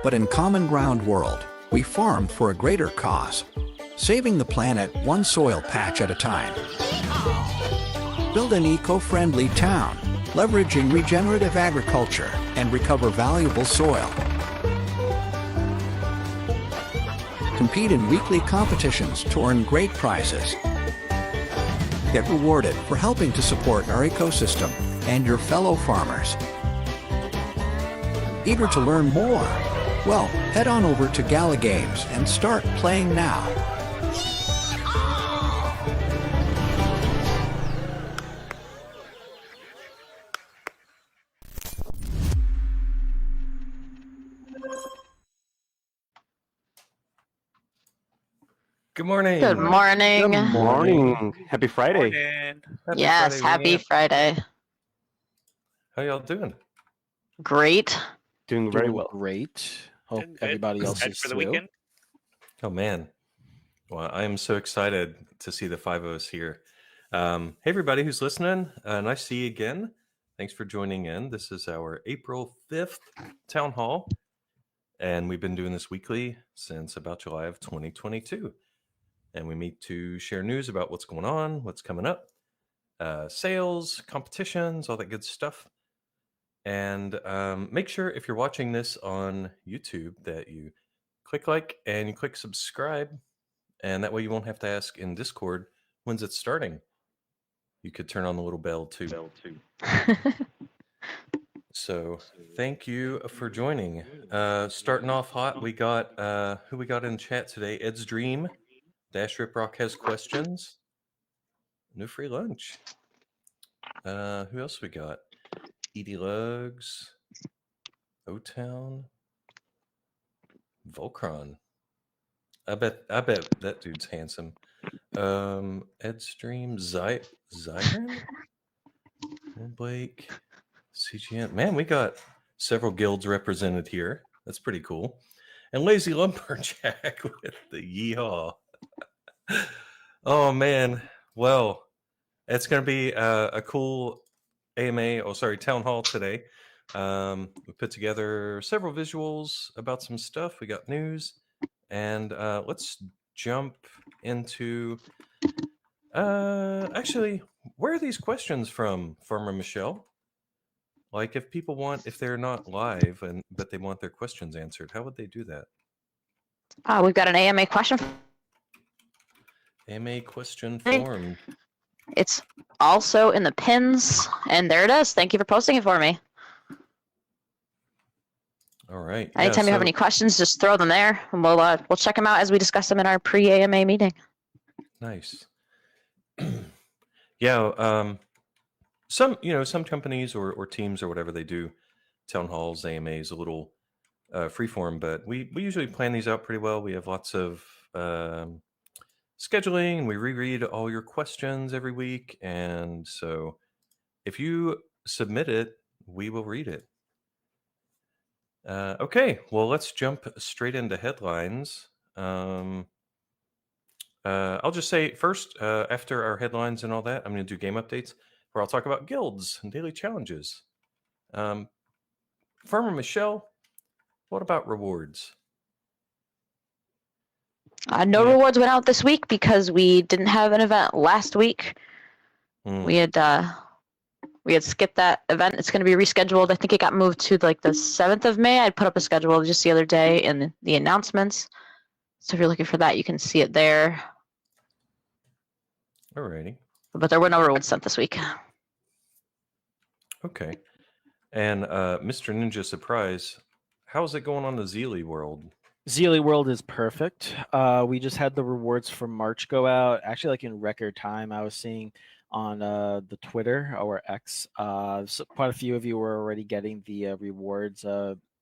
But in Common Ground World, we farm for a greater cause, saving the planet one soil patch at a time. Build an eco-friendly town, leveraging regenerative agriculture and recover valuable soil. Compete in weekly competitions to earn great prizes. Get rewarded for helping to support our ecosystem and your fellow farmers. Eager to learn more? Well, head on over to Gala Games and start playing now. Good morning. Good morning. Good morning. Happy Friday. Yes, happy Friday. How y'all doing? Great. Doing very Doing well. Great. Hope Good. everybody else Excited is for the too. weekend. Oh man. Well, I am so excited to see the five of us here. Hey everybody who's listening, nice to see you again. Thanks for joining in. This is our April 5th town hall, and we've been doing this weekly since about July of 2022. And we meet to share news about what's going on, what's coming up, sales, competitions, all that good stuff. And make sure if you're watching this on YouTube that you click like and you click subscribe, and that way you won't have to ask in Discord when's it starting. You could turn on the little bell too. So thank you for joining. Starting off hot, we got who we got in chat today. Ed's Dream, Dash Rip Rock has questions. No free lunch. Who else we got? Edie Lugs, O-Town, Volcron. I bet that dude's handsome. Ed Stream, Zyron, Blake, CGN. Man, we got several guilds represented here. That's pretty cool. And Lazy Lumberjack with the yeehaw. Oh man, well, it's going to be a cool town hall today. We put together several visuals about some stuff. We got news, and let's jump into. Actually, where are these questions from, Farmer Michelle? Like, if they're not live but they want their questions answered, how would they do that? We've got an AMA question. AMA question form. It's also in the pins, and there it is. Thank you for posting it for me. All right. Anytime you have any questions, just throw them there, and we'll check them out as we discuss them in our pre-AMA meeting. Nice. Yeah. Some companies or teams or whatever, they do town halls, AMAs, a little freeform, but we usually plan these out pretty well. We have lots of scheduling, and we reread all your questions every week. And so if you submit it, we will read it. Okay, well, let's jump straight into headlines. I'll just say first, after our headlines and all that, I'm going to do game updates where I'll talk about guilds and daily challenges. Farmer Michelle, what about rewards? No rewards went out this week because we didn't have an event last week. We had skipped that event. It's going to be rescheduled. I think it got moved to like the 7th of May. I put up a schedule just the other day in the announcements. So if you're looking for that, you can see it there. Alrighty. But there were no rewards sent this week. Okay. And Mr. Ninja Surprise, how's it going on the Zeely world? Zeely World is perfect. We just had the rewards for March go out, actually like in record time. I was seeing on the Twitter or X, so quite a few of you were already getting the rewards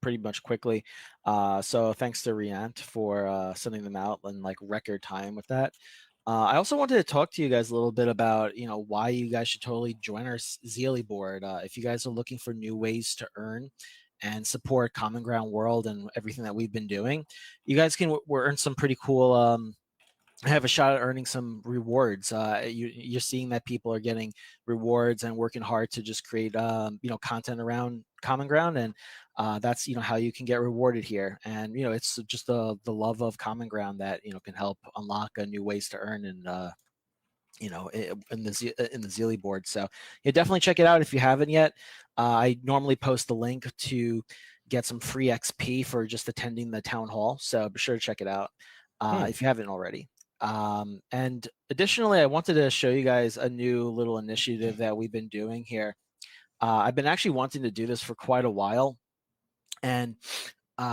pretty much quickly. So thanks to Riant for sending them out in like record time with that. I also wanted to talk to you guys a little bit about, why you guys should totally join our Zeely board. If you guys are looking for new ways to earn and support Common Ground World and everything that we've been doing, you guys can earn some pretty cool have a shot at earning some rewards. You're seeing that people are getting rewards and working hard to just create content around Common Ground, and that's how you can get rewarded here. And it's just the love of Common Ground that can help unlock new ways to earn and in the Zealy board. So definitely check it out if you haven't yet. I normally post the link to get some free XP for just attending the town hall. So be sure to check it out if you haven't already. And additionally, I wanted to show you guys a new little initiative that we've been doing here. I've been actually wanting to do this for quite a while, and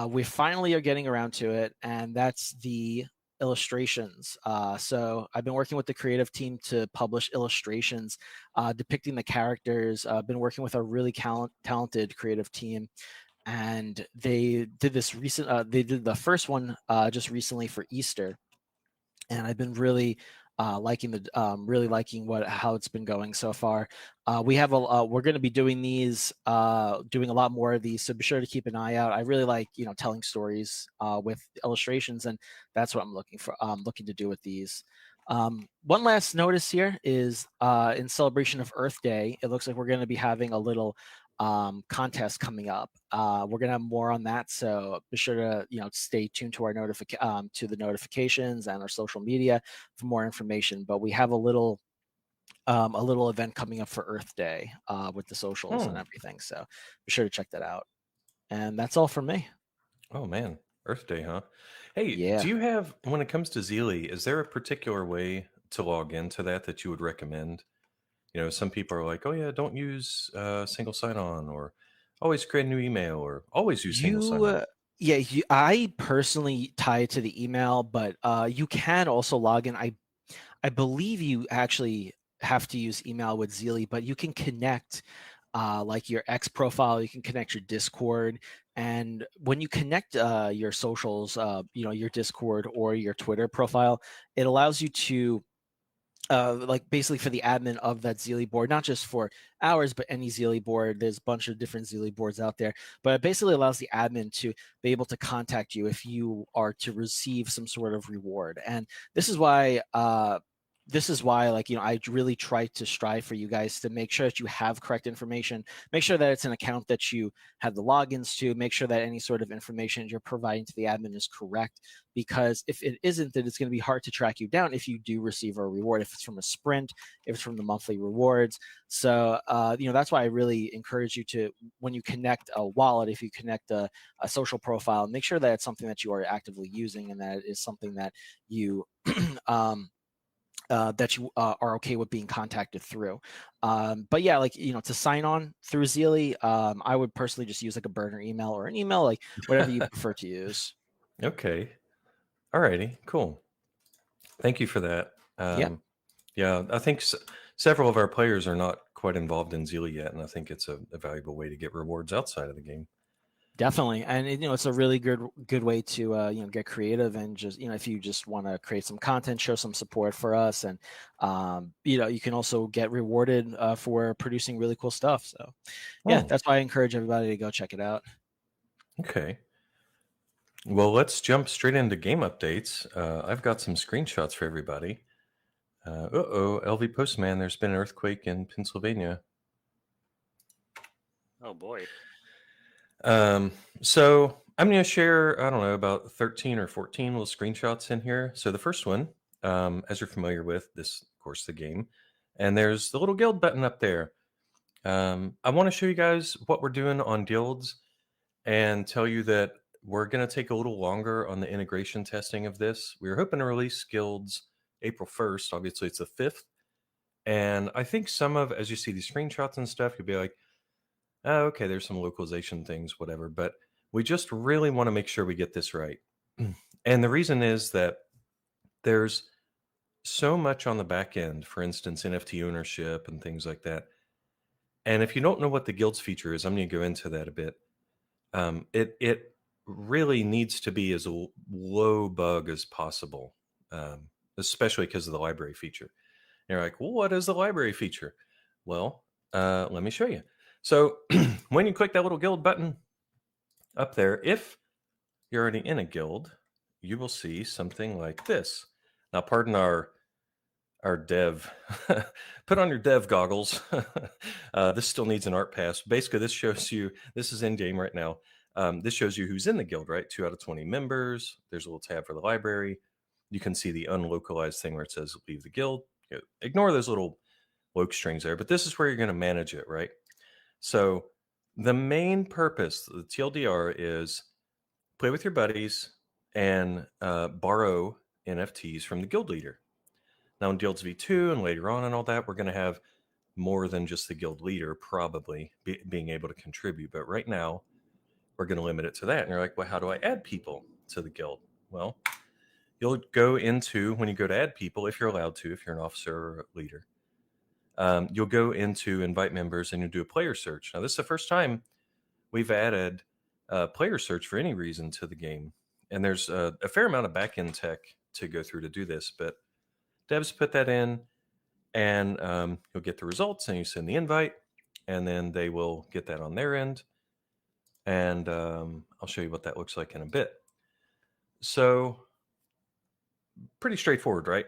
we finally are getting around to it, and that's the illustrations. So I've been working with the creative team to publish illustrations depicting the characters. I've been working with a really talented creative team, and they did this they did the first one just recently for Easter, and I've been really liking how it's been going so far. We're going to be doing these, doing a lot more of these, so be sure to keep an eye out. I really like telling stories with illustrations, and that's what I'm looking to do with these. One last notice here is in celebration of Earth Day, it looks like we're going to be having a little contest coming up. We're gonna have more on that, so be sure to stay tuned to our to the notifications and our social media for more information. But we have a little event coming up for Earth Day with the socials and everything, so be sure to check that out. And that's all from me. Oh man, Earth Day, huh? Hey, Yeah. do you have, when it comes to Zealy, is there a particular way to log into that you would recommend? Some people are like, oh yeah, don't use single sign-on, or always create a new email, or always use single sign-on. I personally tie it to the email, but you can also log in. I believe you actually have to use email with Zealy, but you can connect like your X profile, you can connect your Discord, and when you connect your socials, your Discord or your Twitter profile, it allows you to like basically for the admin of that Zealy board, not just for ours, but any Zealy board. There's a bunch of different Zealy boards out there, but it basically allows the admin to be able to contact you if you are to receive some sort of reward. And this is why like I really try to strive for you guys to make sure that you have correct information, make sure that it's an account that you have the logins to, make sure that any sort of information you're providing to the admin is correct, because if it isn't, then it's going to be hard to track you down if you do receive a reward, if it's from a sprint, if it's from the monthly rewards. So that's why I really encourage you to, when you connect a wallet, if you connect a social profile, make sure that it's something that you are actively using and that it is something that you that you are okay with being contacted through. But yeah, like, to sign on through Zealy, I would personally just use like a burner email or an email, like whatever you prefer to use. Okay. Alrighty, cool. Thank you for that. Yeah, I think several of our players are not quite involved in Zealy yet, and I think it's a valuable way to get rewards outside of the game. Definitely, and it's a really good way to get creative, and just if you just want to create some content, show some support for us, and you can also get rewarded for producing really cool stuff. So yeah, that's why I encourage everybody to go check it out. Okay, well, let's jump straight into game updates. I've got some screenshots for everybody. LV Postman, there's been an earthquake in Pennsylvania. Oh boy. So I'm going to share, I don't know, about 13 or 14 little screenshots in here. So the first one, as you're familiar with, this, of course, the game, and there's the little guild button up there. I want to show you guys what we're doing on guilds and tell you that we're going to take a little longer on the integration testing of this. We were hoping to release guilds April 1st. Obviously, it's the 5th. And I think as you see these screenshots and stuff, you'll be like, oh, okay, there's some localization things, whatever. But we just really want to make sure we get this right. And the reason is that there's so much on the back end, for instance, NFT ownership and things like that. And if you don't know what the guilds feature is, I'm going to go into that a bit. It really needs to be as low bug as possible, especially because of the library feature. And you're like, well, what is the library feature? Well, let me show you. So when you click that little guild button up there, if you're already in a guild, you will see something like this. Now, pardon our our dev. Put on your dev goggles. This still needs an art pass. Basically, this shows you, this is in game right now. This shows you who's in the guild, right? 2 out of 20 members. There's a little tab for the library. You can see the unlocalized thing where it says leave the guild. Ignore those little loc strings there, but this is where you're going to manage it, right? So the main purpose, the TLDR, is play with your buddies and borrow NFTs from the guild leader. Now in Guilds V2 and later on and all that, we're going to have more than just the guild leader probably being able to contribute. But right now, we're going to limit it to that. And you're like, well, how do I add people to the guild? Well, you'll go into, when you go to add people, if you're allowed to, if you're an officer or a leader, you'll go into invite members and you'll do a player search. Now, this is the first time we've added player search for any reason to the game. And there's a fair amount of back-end tech to go through to do this, but devs put that in, and you'll get the results, and you send the invite, and then they will get that on their end. And I'll show you what that looks like in a bit. So pretty straightforward, right?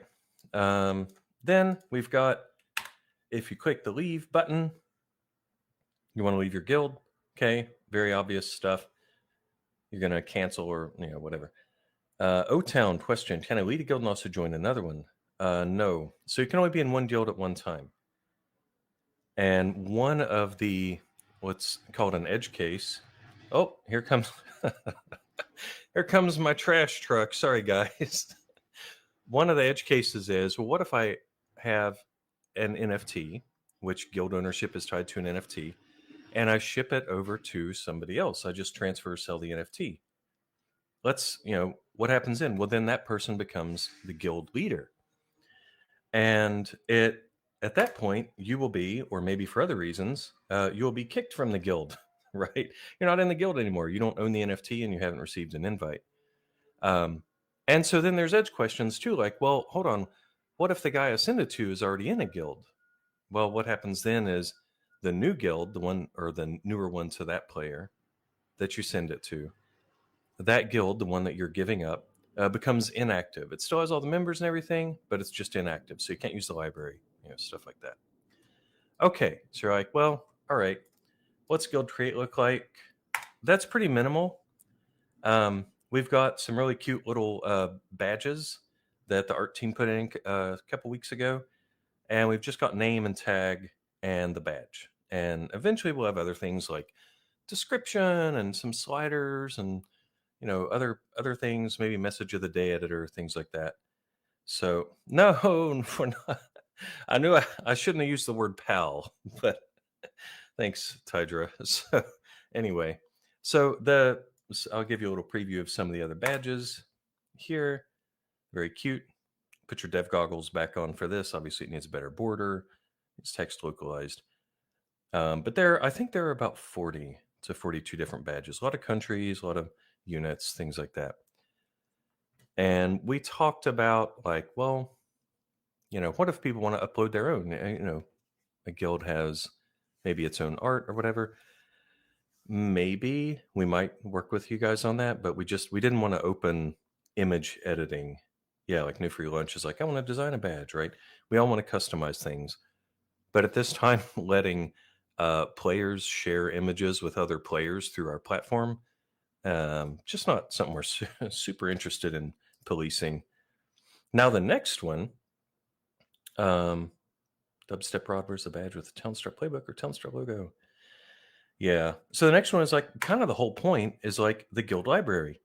Then we've got, if you click the leave button, you want to leave your guild. Okay, very obvious stuff. You're going to cancel or, whatever. O-Town question, can I lead a guild and also join another one? No. So you can only be in one guild at one time. And one of the, what's called an edge case. Oh, here comes, here comes my trash truck. Sorry, guys. One of the edge cases is, well, what if I have an NFT, which guild ownership is tied to an NFT, and I ship it over to somebody else? I just transfer, sell the NFT. Let's, what happens then? Well, then that person becomes the guild leader. And at that point, you will be, or maybe for other reasons, you'll be kicked from the guild, right? You're not in the guild anymore. You don't own the NFT and you haven't received an invite. And so then there's edge questions too, like, well, hold on. What if the guy I send it to is already in a guild? Well, what happens then is the new guild, the one or the newer one to that player that you send it to, that guild, the one that you're giving up, becomes inactive. It still has all the members and everything, but it's just inactive. So you can't use the library, stuff like that. Okay, so you're like, well, all right, what's guild create look like? That's pretty minimal. We've got some really cute little badges that the art team put in a couple weeks ago. And we've just got name and tag and the badge. And eventually we'll have other things like description and some sliders and other things, maybe message of the day editor, things like that. So no, we're not. I knew I shouldn't have used the word pal, but thanks, Tydra. So anyway, I'll give you a little preview of some of the other badges here. Very cute. Put your dev goggles back on for this. Obviously, it needs a better border. It's text localized. But I think there are about 40 to 42 different badges. A lot of countries, a lot of units, things like that. And we talked about like, well, what if people want to upload their own? A guild has maybe its own art or whatever. Maybe we might work with you guys on that, but we didn't want to open image editing. Yeah, like New Free Lunch is like, I want to design a badge, right? We all want to customize things. But at this time, letting players share images with other players through our platform, just not something we're super interested in policing. Now the next one, Dubstep Rod, where's the badge with the Townstar playbook or Townstar logo? Yeah. So the next one is like kind of the whole point is like the guild library.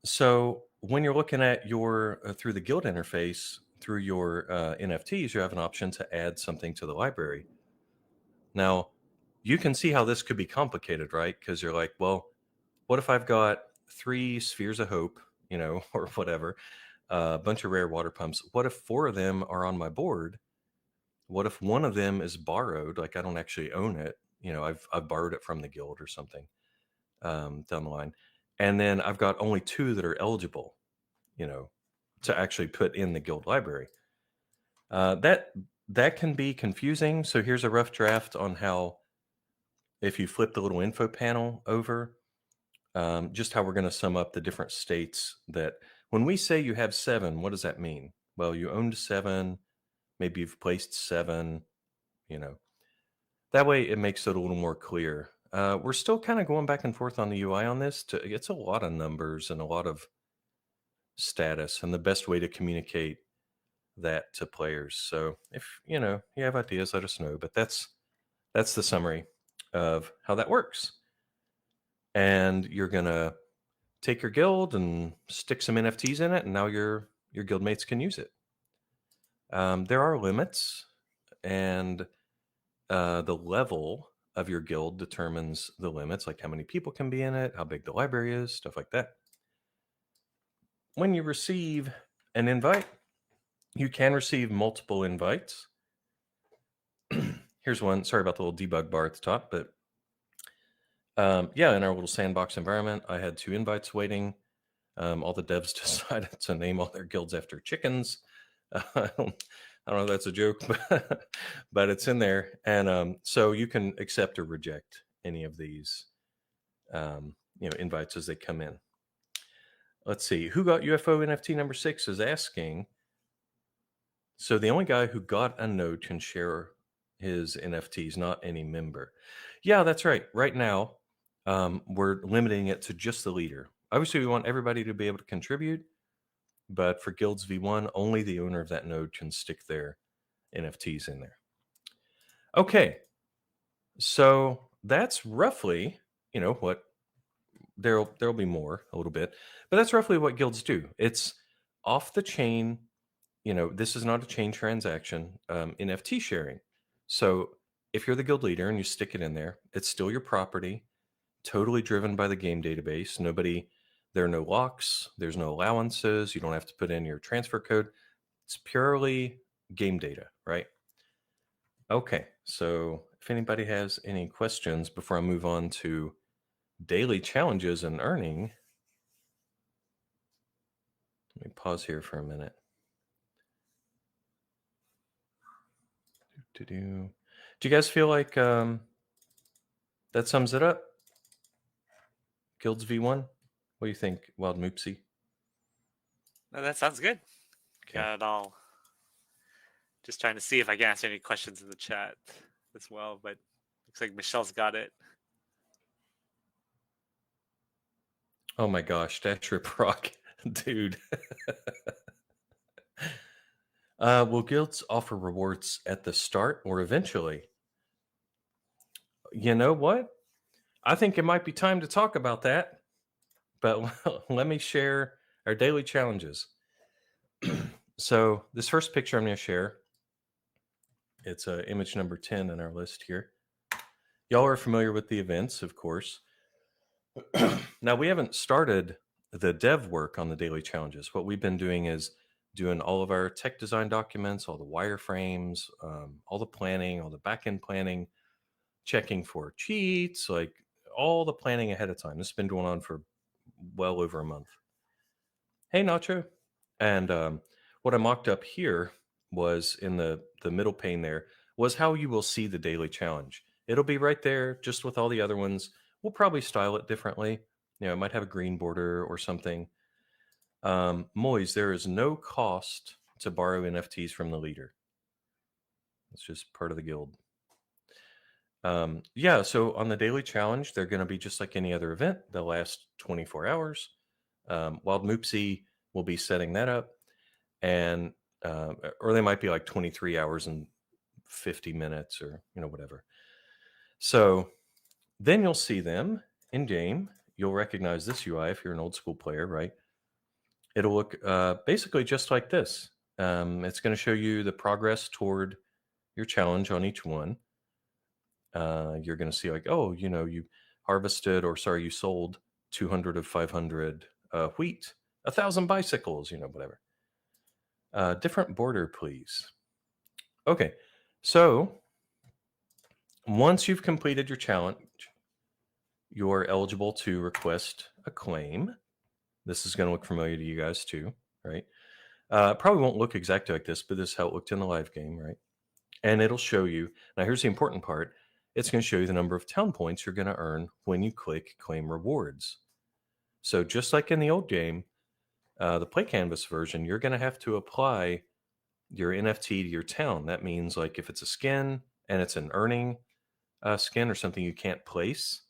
So when you're looking at your through the guild interface, through your NFTs, you have an option to add something to the library. Now, you can see how this could be complicated, right? Because you're like, well, what if I've got 3 spheres of hope, or whatever, a bunch of rare water pumps? What if 4 of them are on my board? What if one of them is borrowed? Like I don't actually own it. I've borrowed it from the guild or something down the line. And then I've got only 2 that are eligible, to actually put in the guild library. That can be confusing. So here's a rough draft on how, if you flip the little info panel over, just how we're going to sum up the different states that when we say you have 7, what does that mean? Well, you owned 7 maybe you've placed 7, that way it makes it a little more clear. We're still kind of going back and forth on the UI on this. It's a lot of numbers and a lot of status, and the best way to communicate that to players. So if you have ideas, let us know. But that's the summary of how that works. And you're gonna take your guild and stick some NFTs in it, and now your guildmates can use it. There are limits, and the level of your guild determines the limits, like how many people can be in it, how big the library is, stuff like that. When you receive an invite, you can receive multiple invites. Here's one. Sorry about the little debug bar at the top, but yeah, in our little sandbox environment, I had 2 invites waiting. All the devs decided to name all their guilds after chickens. I don't know if that's a joke, but it's in there. And so you can accept or reject any of these invites as they come in. Let's see. Who got UFO NFT number 6 is asking. So the only guy who got a node can share his NFTs, not any member. Yeah, that's right. Right now, we're limiting it to just the leader. Obviously, we want everybody to be able to contribute, but for Guilds V1, only the owner of that node can stick their NFTs in there. Okay, so that's roughly, what there'll be more a little bit, but that's roughly what guilds do. It's off the chain. This is not a chain transaction, NFT sharing. So if you're the guild leader and you stick it in there, it's still your property, totally driven by the game database. There are no locks, there's no allowances, you don't have to put in your transfer code. It's purely game data, right? Okay, so if anybody has any questions before I move on to daily challenges and earning, let me pause here for a minute. Do you guys feel like that sums it up? Guilds V1? What do you think, Wild Moopsy? No, that sounds good. Okay. Got it all. Just trying to see if I can answer any questions in the chat as well, but looks like Michelle's got it. Oh my gosh, Dash Rip Rock, dude. Will guilds offer rewards at the start or eventually? You know what? I think it might be time to talk about that, but let me share our daily challenges. So this first picture I'm going to share, it's image number 10 in our list here. Y'all are familiar with the events, of course. Now, we haven't started the dev work on the daily challenges. What we've been doing is doing all of our tech design documents, all the wireframes, all the planning, all the back-end planning, checking for cheats, like all the planning ahead of time. This has been going on for well over a month. Hey, Nacho. And what I mocked up here was in the middle pane there was how you will see the daily challenge. It'll be right there just with all the other ones. We'll probably style it differently. It might have a green border or something. Moise, there is no cost to borrow NFTs from the leader. It's just part of the guild. Yeah, so on the daily challenge, they're going to be just like any other event. They'll last 24 hours. Wild Moopsy will be setting that up. And or they might be like 23 hours and 50 minutes or whatever. So then you'll see them in game. You'll recognize this UI if you're an old school player, right? It'll look basically just like this. It's going to show you the progress toward your challenge on each one. You're going to see like, oh, you harvested you sold 200 of 500 wheat, 1,000 bicycles, whatever. Different border, please. Okay, so once you've completed your challenge, you're eligible to request a claim. This is going to look familiar to you guys too, right? Probably won't look exactly like this, but this is how it looked in the live game, right? And it'll show you, now here's the important part, it's going to show you the number of town points you're going to earn when you click claim rewards. So just like in the old game, the play canvas version, you're going to have to apply your NFT to your town. That means like if it's a skin and it's an earning skin or something you can't place,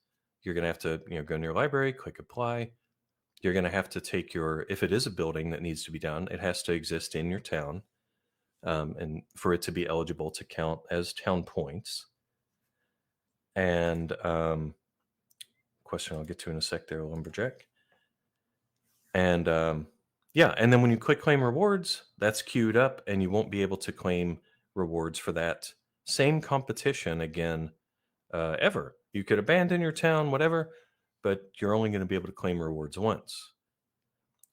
you're going to have to go in your library, click apply. You're going to have to take if it is a building that needs to be done, it has to exist in your town, and for it to be eligible to count as town points. And question I'll get to in a sec there, Lumberjack. And yeah, and then when you click claim rewards, that's queued up, and you won't be able to claim rewards for that same competition again ever. You could abandon your town, whatever, but you're only going to be able to claim rewards once.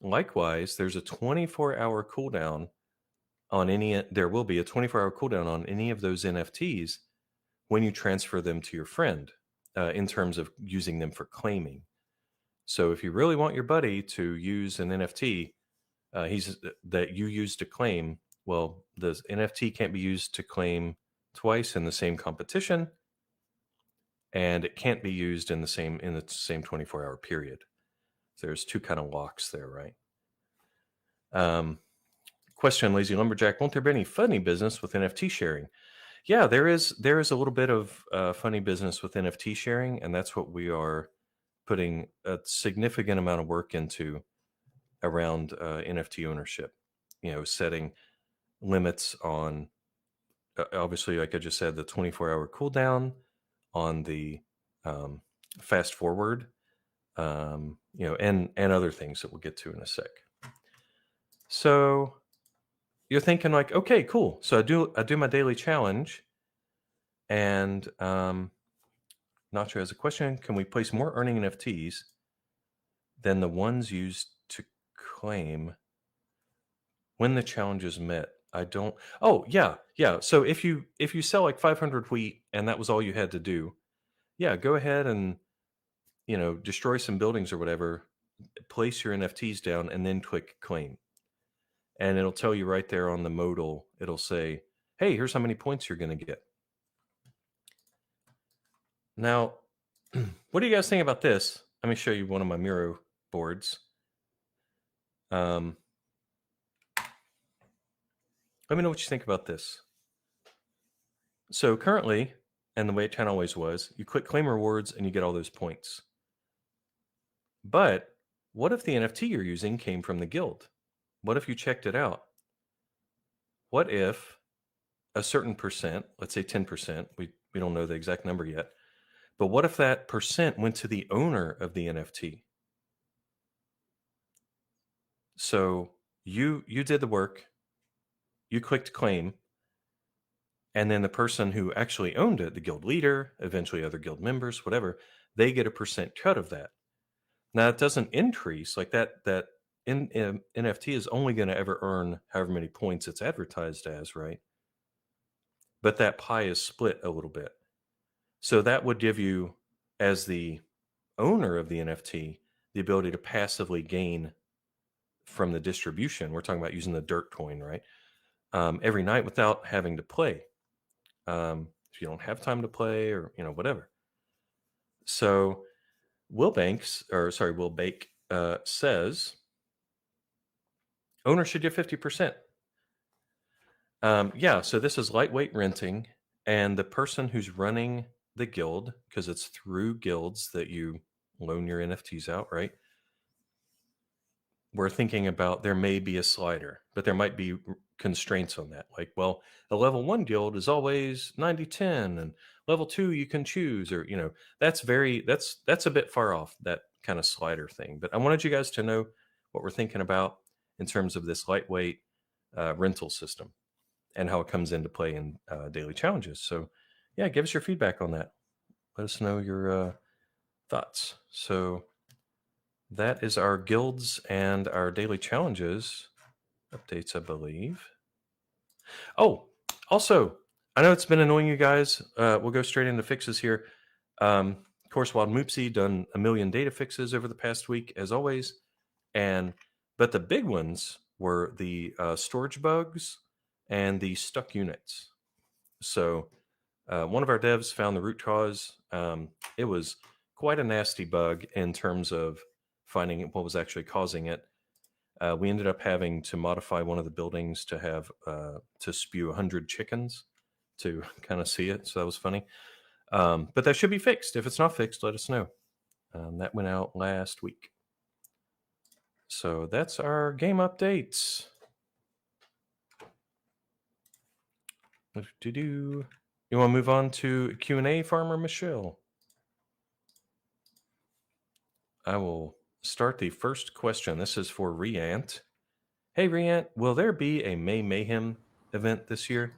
Likewise, there's a 24-hour cooldown on there will be a 24-hour cooldown on any of those NFTs when you transfer them to your friend, in terms of using them for claiming. So if you really want your buddy to use an NFT that you use to claim, well, the NFT can't be used to claim twice in the same competition, and it can't be used in the same 24-hour period. So there's two kind of locks there, right? Question, Lazy Lumberjack, won't there be any funny business with NFT sharing? Yeah, there is a little bit of funny business with NFT sharing, and that's what we are putting a significant amount of work into around NFT ownership. Setting limits on, obviously, like I just said, the 24-hour cooldown on the fast forward, and other things that we'll get to in a sec. So you're thinking like, okay, cool. So I do my daily challenge, and Nacho has a question: can we place more earning NFTs than the ones used to claim when the challenge is met? I don't. Oh yeah. So if you sell like 500 wheat and that was all you had to do, yeah, go ahead and destroy some buildings or whatever, place your NFTs down, and then click claim. And it'll tell you right there on the modal, it'll say, hey, here's how many points you're going to get. Now, what do you guys think about this? Let me show you one of my Miro boards. Let me know what you think about this. So currently, and the way it kind of always was, you click claim rewards and you get all those points. But what if the NFT you're using came from the guild? What if you checked it out? What if a certain percent, let's say 10%, we don't know the exact number yet, but what if that percent went to the owner of the NFT? So you did the work, you clicked claim, and then the person who actually owned it, the guild leader, eventually other guild members, whatever, they get a percent cut of that. Now it doesn't increase like that. NFT is only going to ever earn however many points it's advertised as, right? But that pie is split a little bit. So that would give you, as the owner of the NFT, the ability to passively gain from the distribution. We're talking about using the dirt coin, right? Every night without having to play. If you don't have time to play or, whatever. So Will Bake says, owner should get 50%. Yeah, so this is lightweight renting, and the person who's running the guild, because it's through guilds that you loan your NFTs out, right? We're thinking about there may be a slider, but there might be constraints on that. Like, well, a level 1 guild is always 90-10, and level 2 you can choose, or that's a bit far off, that kind of slider thing. But I wanted you guys to know what we're thinking about in terms of this lightweight rental system and how it comes into play in daily challenges. So yeah, give us your feedback on that. Let us know your thoughts. So that is our guilds and our daily challenges updates, I believe. Oh, also, I know it's been annoying you guys. We'll go straight into fixes here. Of course, Wild Moopsy done 1 million data fixes over the past week, as always. But the big ones were the storage bugs and the stuck units. So one of our devs found the root cause. It was quite a nasty bug in terms of finding what was actually causing it. We ended up having to modify one of the buildings to have to spew 100 chickens to kind of see it. So that was funny. But that should be fixed. If it's not fixed, let us know. That went out last week. So that's our game updates. You want to move on to Q&A, Farmer Michelle? I will start the first question. This is for Riant. Hey, Riant, will there be a May Mayhem event this year?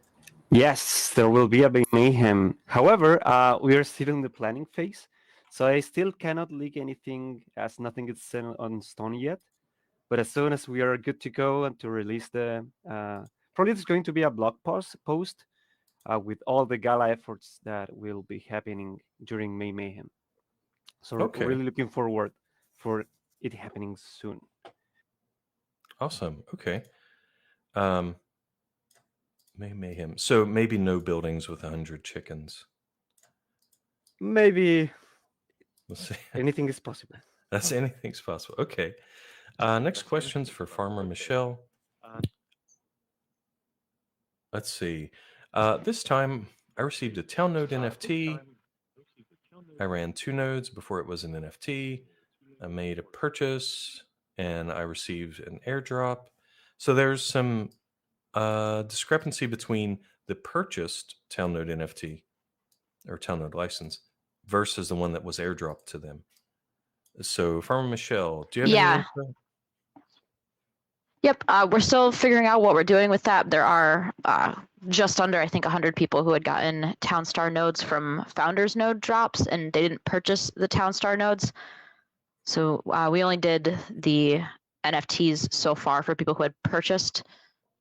Yes, there will be a big mayhem. However, we are still in the planning phase, so I still cannot leak anything as nothing is set on stone yet. But as soon as we are good to go and to release the, probably it's going to be a blog post with all the gala efforts that will be happening during May Mayhem. So Okay. really looking forward for it happening soon. Awesome. Okay. May Mayhem. So maybe no buildings with 100 chickens. Maybe We'll see. anything is possible. That's anything's possible. Okay. Next question's for Farmer Michelle. Let's see. This time I received a Town Node NFT. I ran 2 nodes before it was an NFT. I made a purchase and I received an airdrop. So there's some discrepancy between the purchased Town Node NFT or Town Node license versus the one that was airdropped to them. So, Farmer Michelle, do you have any info? Yep, we're still figuring out what we're doing with that. There are just under, I think, 100 people who had gotten Townstar nodes from Founders node drops, and they didn't purchase the Townstar nodes. So we only did the NFTs so far for people who had purchased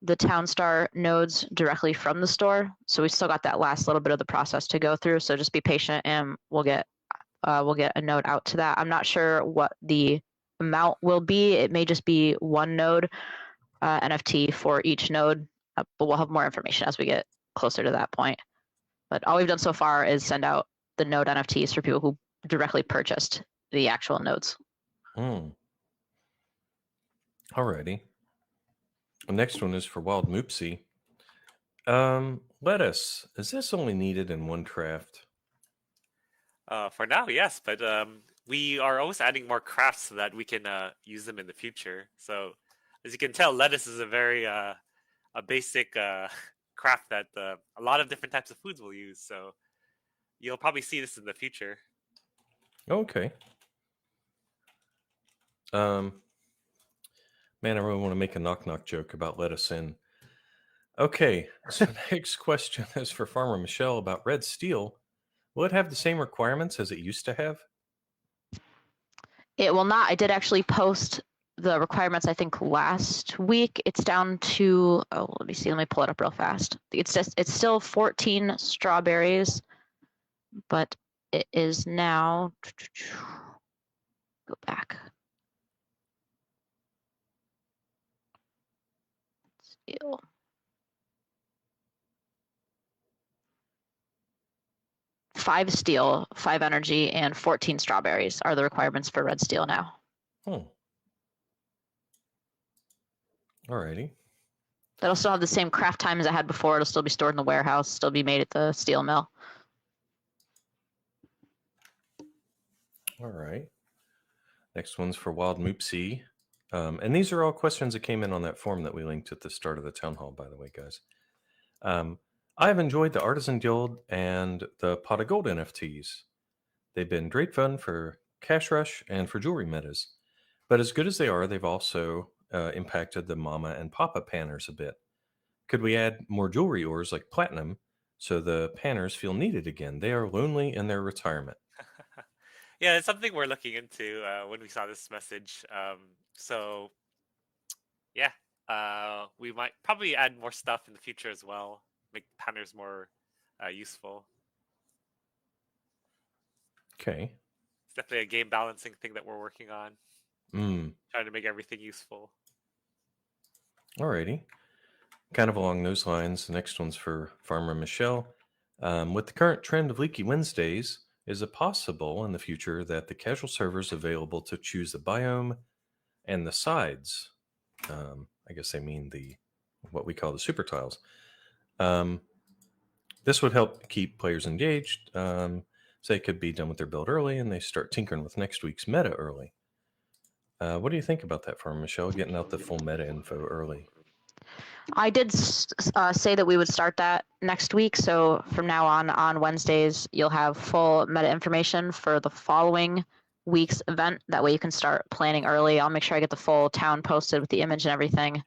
the Townstar nodes directly from the store. So we still got that last little bit of the process to go through. So just be patient, and we'll get a node out to that. I'm not sure what the amount will be. It may just be one node NFT for each node, but we'll have more information as we get closer to that point. But all we've done so far is send out the node NFTs for people who directly purchased the actual nodes. Alrighty. The next one is for Wild Moopsy. Lettuce, is this only needed in one craft? For now, yes, but we are always adding more crafts so that we can use them in the future. So, as you can tell, lettuce is a very a basic craft that a lot of different types of foods will use. So, you'll probably see this in the future. Okay. Man, I really want to make a knock-knock joke about lettuce in. Okay, so next question is for Farmer Michelle about red steel. Will it have the same requirements as it used to have? It will not. I did actually post the requirements, I think, last week. It's down to, let me see. Let me pull it up real fast. It's still 14 strawberries, but it is now, go back. Steel. Five steel, 5 energy, and 14 strawberries are the requirements for red steel now. Alrighty. That'll still have the same craft time as I had before. It'll still be stored in the warehouse, still be made at the steel mill. All right. Next one's for Wild Moopsy. And these are all questions that came in on that form that we linked at the start of the town hall, by the way, guys. I have enjoyed the Artisan Guild and the Pot of Gold NFTs. They've been great fun for Cash Rush and for jewelry metas. But as good as they are, they've also impacted the Mama and Papa panners a bit. Could we add more jewelry ores like platinum so the panners feel needed again? They are lonely in their retirement. Yeah, it's something we're looking into when we saw this message. So, yeah, we might probably add more stuff in the future as well, make panners more useful. Okay. It's definitely a game balancing thing that we're working on. Trying to make everything useful. Alrighty. Kind of along those lines, the next one's for Farmer Michelle. With the current trend of Leaky Wednesdays, is it possible in the future that the casual server is available to choose the biome and the sides I guess they mean what we call the super tiles. This would help keep players engaged. So they could be done with their build early and they start tinkering with next week's meta early. What do you think about that, from Michelle, getting out the full meta info early? I did say that we would start that next week. So from now on Wednesdays, you'll have full meta information for the following week's event. That way you can start planning early. I'll make sure I get the full town posted with the image and everything.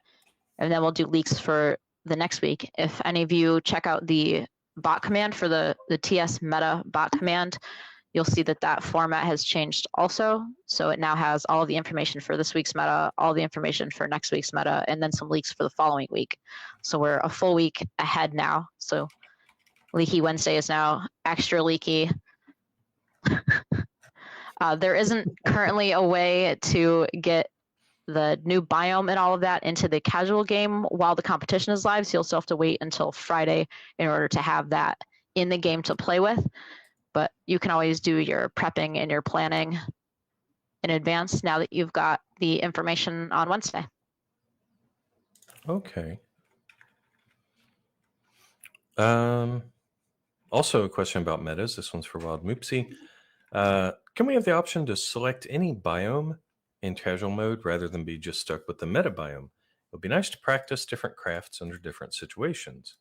And then we'll do leaks for the next week. If any of you check out the bot command for the TS meta bot command, you'll see that format has changed also. So it now has all of the information for this week's meta, all the information for next week's meta, and then some leaks for the following week. So we're a full week ahead now. So Leaky Wednesday is now extra leaky. There isn't currently a way to get the new biome and all of that into the casual game while the competition is live. So you'll still have to wait until Friday in order to have that in the game to play with. But you can always do your prepping and your planning in advance now that you've got the information on Wednesday. Okay. Also a question about metas. This one's for Wild Moopsy. Can we have the option to select any biome in casual mode rather than be just stuck with the meta biome? It would be nice to practice different crafts under different situations.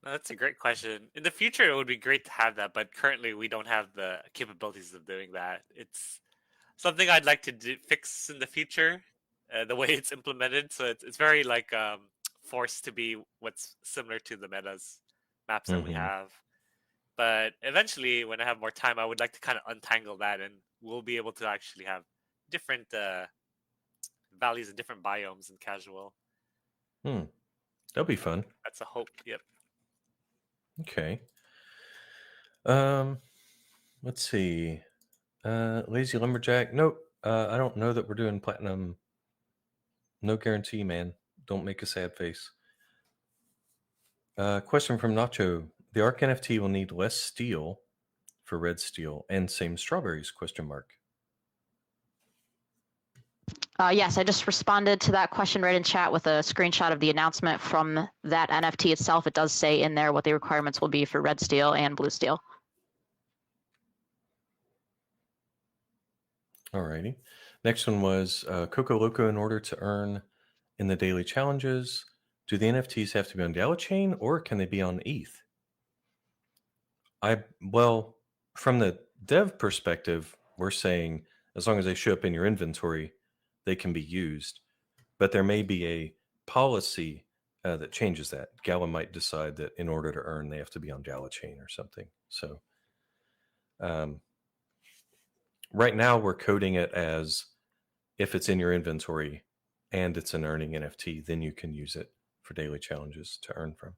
That's a great question. In the future, it would be great to have that, but currently we don't have the capabilities of doing that. It's something I'd like to fix in the future, the way it's implemented. So it's very like forced to be what's similar to the metas maps that we have. But eventually, when I have more time, I would like to kind of untangle that, and we'll be able to actually have different values and different biomes in casual. That'll be fun. That's a hope. Yep. Okay. Let's see. Lazy Lumberjack. Nope. I don't know that we're doing platinum. No guarantee, man. Don't make a sad face. Question from Nacho. The Arc NFT will need less steel for red steel and same strawberries, ? Yes, I just responded to that question right in chat with a screenshot of the announcement from that NFT itself. It does say in there what the requirements will be for red steel and blue steel. Alrighty. Next one was Coco Loco. In order to earn in the daily challenges, do the NFTs have to be on Gala chain or can they be on ETH? Well, from the dev perspective, we're saying as long as they show up in your inventory, they can be used. But there may be a policy that changes that. Gala might decide that in order to earn, they have to be on Gala chain or something. So right now, we're coding it as if it's in your inventory and it's an earning NFT, then you can use it for daily challenges to earn from.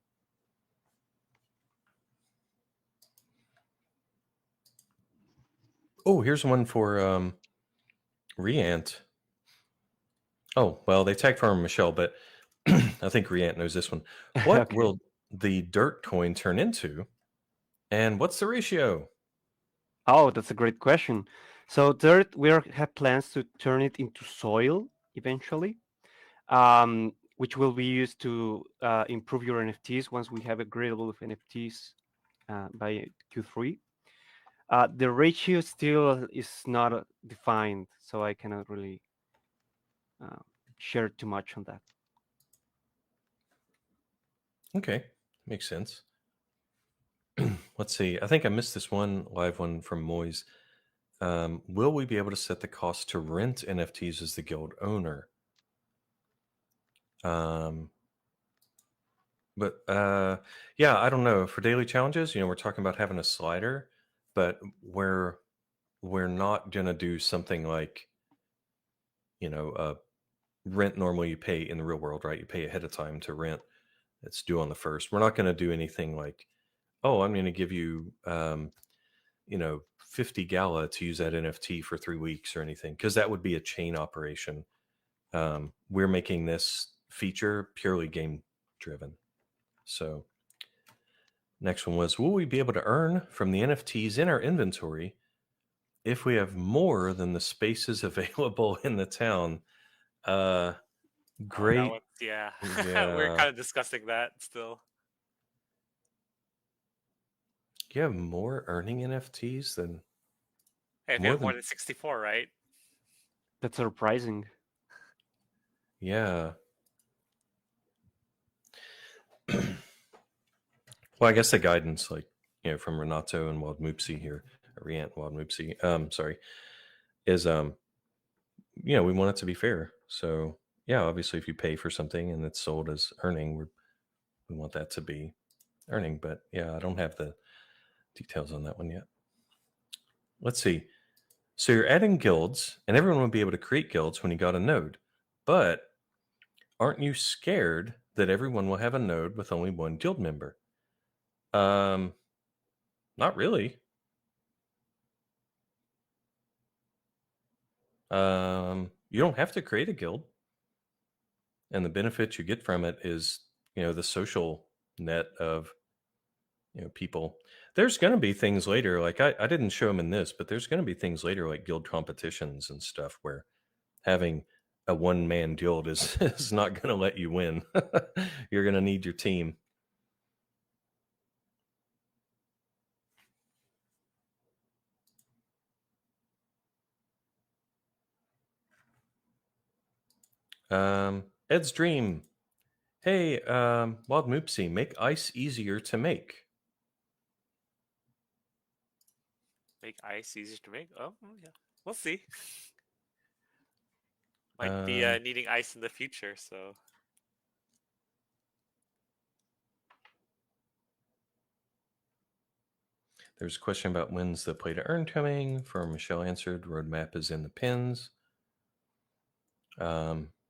Oh, here's one for Reant. Oh, well, they tagged Farmer Michelle, but I think Reant knows this one. What Okay. will the dirt coin turn into? And what's the ratio? Oh, that's a great question. So dirt, have plans to turn it into soil eventually, which will be used to improve your NFTs once we have a great level of NFTs by Q3. The ratio still is not defined, so I cannot really share too much on that. Okay, makes sense. Let's see. I think I missed this one live one from Moise. Will we be able to set the cost to rent NFTs as the guild owner? But yeah, I don't know. For daily challenges, we're talking about having a slider, but we're not gonna do something like, rent normally you pay in the real world, right? You pay ahead of time to rent. It's due on the 1st. We're not gonna do anything like, oh, I'm gonna give you 50 Gala to use that NFT for 3 weeks or anything, because that would be a chain operation. We're making this feature purely game driven. So next one was, will we be able to earn from the NFTs in our inventory if we have more than the spaces available in the town Great. That yeah. Yeah. We're kind of discussing that still. You have more earning NFTs than Hey, if you more have more than than 64, right? That's surprising. yeah. Well, I guess the guidance, like from Renato and Wild Moopsy here, Riant Wild Moopsy, sorry, is we want it to be fair. So yeah, obviously, if you pay for something and it's sold as earning, we want that to be earning. But yeah, I don't have the details on that one yet. Let's see. So you're adding guilds, and everyone would be able to create guilds when you got a node. But aren't you scared that everyone will have a node with only one guild member? Not really. You don't have to create a guild, and the benefit you get from it is the social net of people. There's going to be things later, like I didn't show them in this, but there's going to be things later like guild competitions and stuff where having a one-man guild is is not going to let you win. You're going to need your team. Ed's dream. Hey, Wild Moopsy, make ice easier to make. Make ice easier to make? Oh, yeah. We'll see. Might be needing ice in the future, so. There's a question about when's the play to earn coming. For Michelle answered, roadmap is in the pins.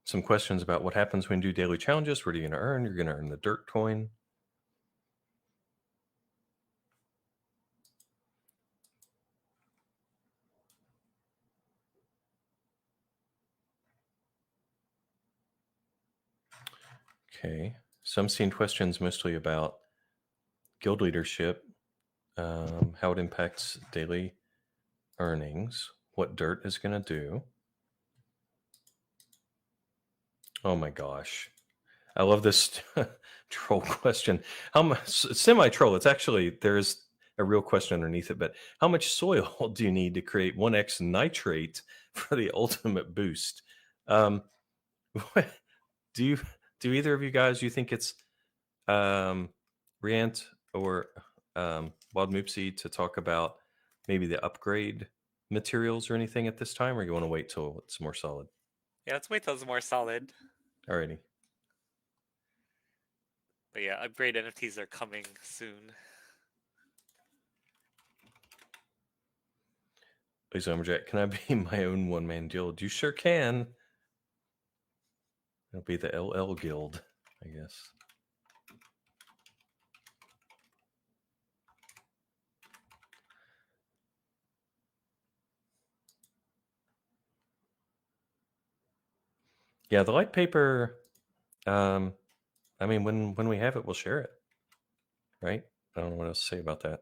Some questions about what happens when you do daily challenges. What are you going to earn? You're going to earn the dirt coin. Okay. So I'm seeing questions mostly about guild leadership, how it impacts daily earnings, what dirt is going to do. Oh my gosh. I love this troll question. How much semi-troll? It's actually, there's a real question underneath it, but how much soil do you need to create 1x nitrate for the ultimate boost? Do either of you guys, you think it's Riant or Wild Moopsy to talk about maybe the upgrade materials or anything at this time, or you want to wait till it's more solid? Yeah, let's wait till it's more solid. Alrighty. But yeah, upgrade NFTs are coming soon. Please, Lumberjack, can I be my own one-man guild? You sure can. It'll be the LL Guild, I guess. Yeah, the light paper. I mean, when we have it, we'll share it, right? I don't know what else to say about that.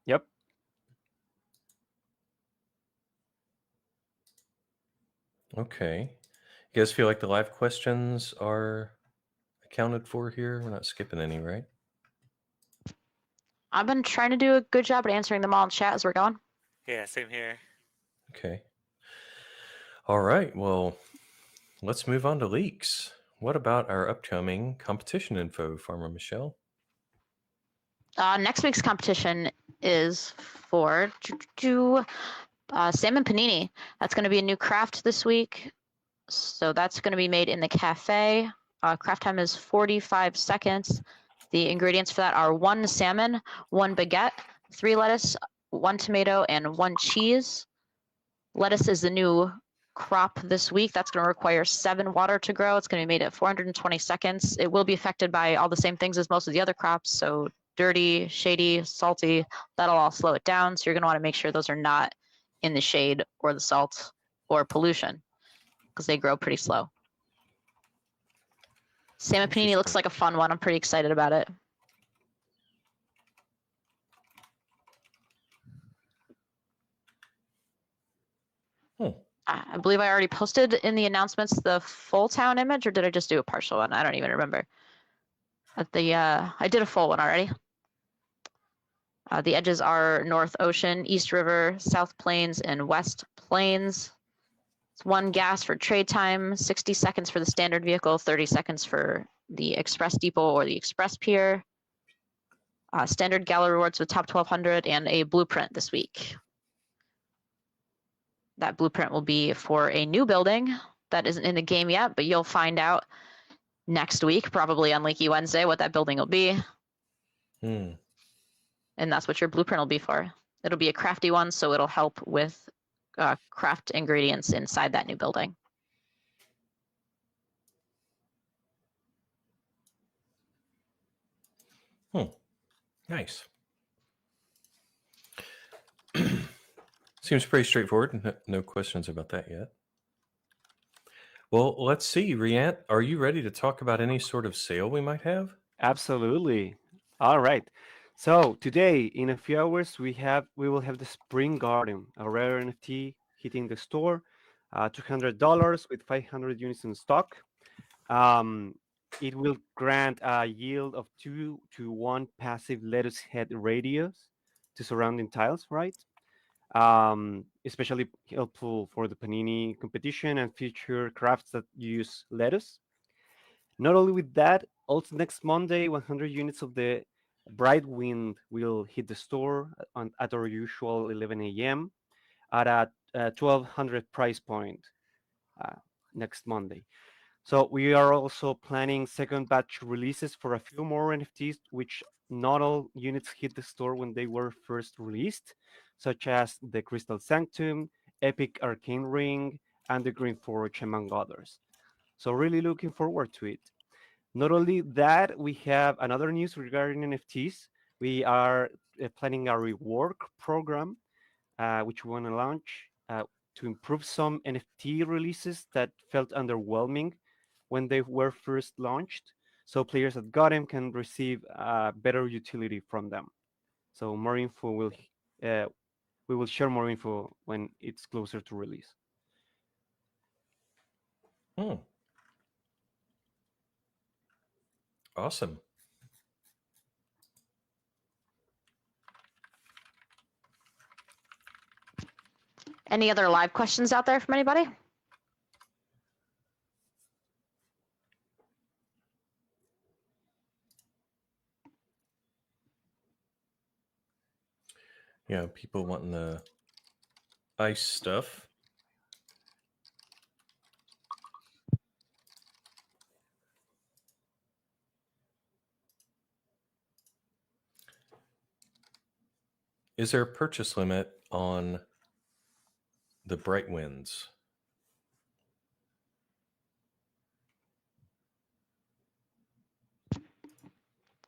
Yep. Okay. You guys feel like the live questions are accounted for here? We're not skipping any, right? I've been trying to do a good job at answering them all in chat as we're going. Yeah, same here. Okay. All right. Well, let's move on to leaks. What about our upcoming competition info, Farmer Michelle? Next week's competition is for salmon panini. That's going to be a new craft this week. So that's going to be made in the cafe. Craft time is 45 seconds. The ingredients for that are 1 salmon, 1 baguette, 3 lettuce, 1 tomato, and 1 cheese. Lettuce is the new crop this week. That's going to require 7 water to grow. It's going to be made at 420 seconds. It will be affected by all the same things as most of the other crops. So dirty, shady, salty, that'll all slow it down. So you're going to want to make sure those are not in the shade or the salt or pollution because they grow pretty slow. Salmon panini looks like a fun one. I'm pretty excited about it. I believe I already posted in the announcements the full town image, or did I just do a partial one? I don't even remember. I did a full one already. The edges are North Ocean, East River, South Plains, and West Plains. It's 1 gas for trade time, 60 seconds for the standard vehicle, 30 seconds for the express depot or the express pier. Standard Gala rewards with top 1200 and a blueprint this week. That blueprint will be for a new building that isn't in the game yet, but you'll find out next week, probably on Leaky Wednesday, what that building will be. Hmm. And that's what your blueprint will be for. It'll be a crafty one, so it'll help with craft ingredients inside that new building. Nice. Seems pretty straightforward. No questions about that yet. Well, let's see. Riant, are you ready to talk about any sort of sale we might have? Absolutely. All right. So today, in a few hours, we will have the Spring Garden, a rare NFT hitting the store, $200 with 500 units in stock. It will grant a yield of 2-to-1 passive lettuce head radius to surrounding tiles, right? Especially helpful for the Panini competition and future crafts that use lettuce. Not only with that, also next Monday, 100 units of the Bright Wind will hit the store at our usual 11 a.m. at a 1200 price point next Monday. So we are also planning second batch releases for a few more NFTs, which not all units hit the store when they were first released, such as the Crystal Sanctum, Epic Arcane Ring, and the Green Forge, among others. So really looking forward to it. Not only that, we have another news regarding NFTs. We are planning a reward program, which we want to launch to improve some NFT releases that felt underwhelming when they were first launched, so players that got them can receive better utility from them. So more info we will share more info when it's closer to release. Awesome. Any other live questions out there from anybody? Yeah, people wanting the ice stuff. Is there a purchase limit on the Bright Winds?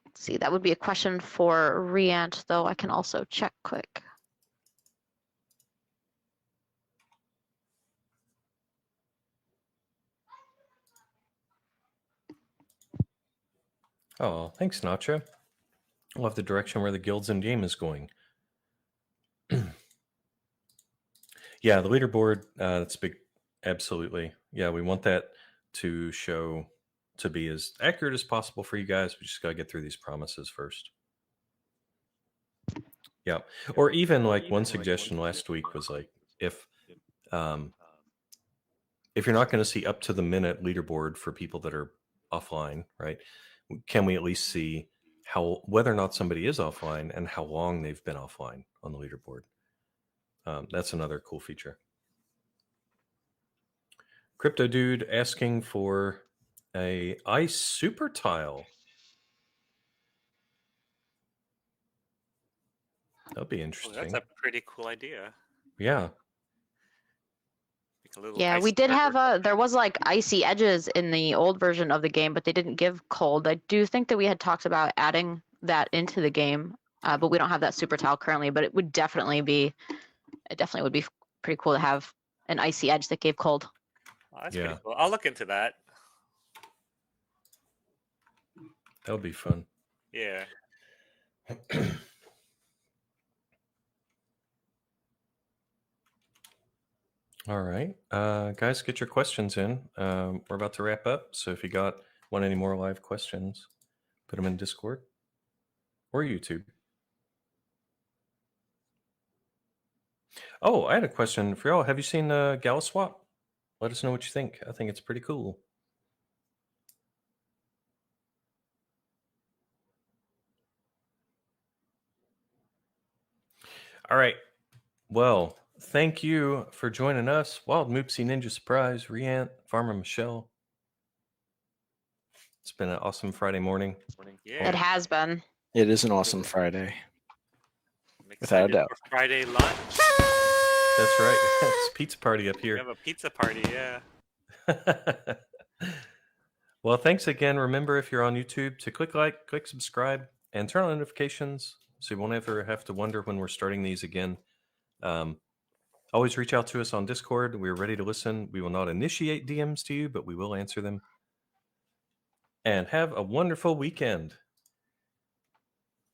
Let's see, that would be a question for Riant, though I can also check quick. Oh, thanks, Nacho. Love the direction where the guilds in game is going. Yeah, the leaderboard, that's big. Absolutely. Yeah, we want that to show to be as accurate as possible for you guys. We just got to get through these promises first. Yeah. Or even like one suggestion last week was like, if you're not going to see up to the minute leaderboard for people that are offline, right? Can we at least see whether or not somebody is offline and how long they've been offline on the leaderboard? That's another cool feature. Crypto Dude asking for a ice super tile. That'll be interesting. That's a pretty cool idea. Yeah. Yeah, we did have there was like icy edges in the old version of the game, but they didn't give cold. I do think that we had talked about adding that into the game, but we don't have that super tile currently, but it definitely would be pretty cool to have an icy edge that gave cold. Oh, that's pretty cool. I'll look into that. That would be fun. Yeah. All right. Guys, get your questions in. We're about to wrap up. So if you want any more live questions, put them in Discord or YouTube. Oh, I had a question for y'all. Have you seen Gala Swap? Let us know what you think. I think it's pretty cool. All right. Well, thank you for joining us. Wild Moopsie Ninja Surprise, Riant, Farmer Michelle. It's been an awesome Friday morning. Yeah. It has been. It is an awesome Friday. I'm Without a excited doubt. for Friday lunch. That's right. It's a pizza party up We here. have a pizza party, yeah. Well, thanks again. Remember, if you're on YouTube, to click like, click subscribe, and turn on notifications so you won't ever have to wonder when we're starting these again. Always reach out to us on Discord. We're ready to listen. We will not initiate DMs to you, but we will answer them. And have a wonderful weekend.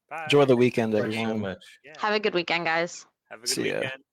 Bye. Enjoy the weekend, Thanks so everyone. much. Yeah. Have a good weekend, guys. Have a good See ya. weekend.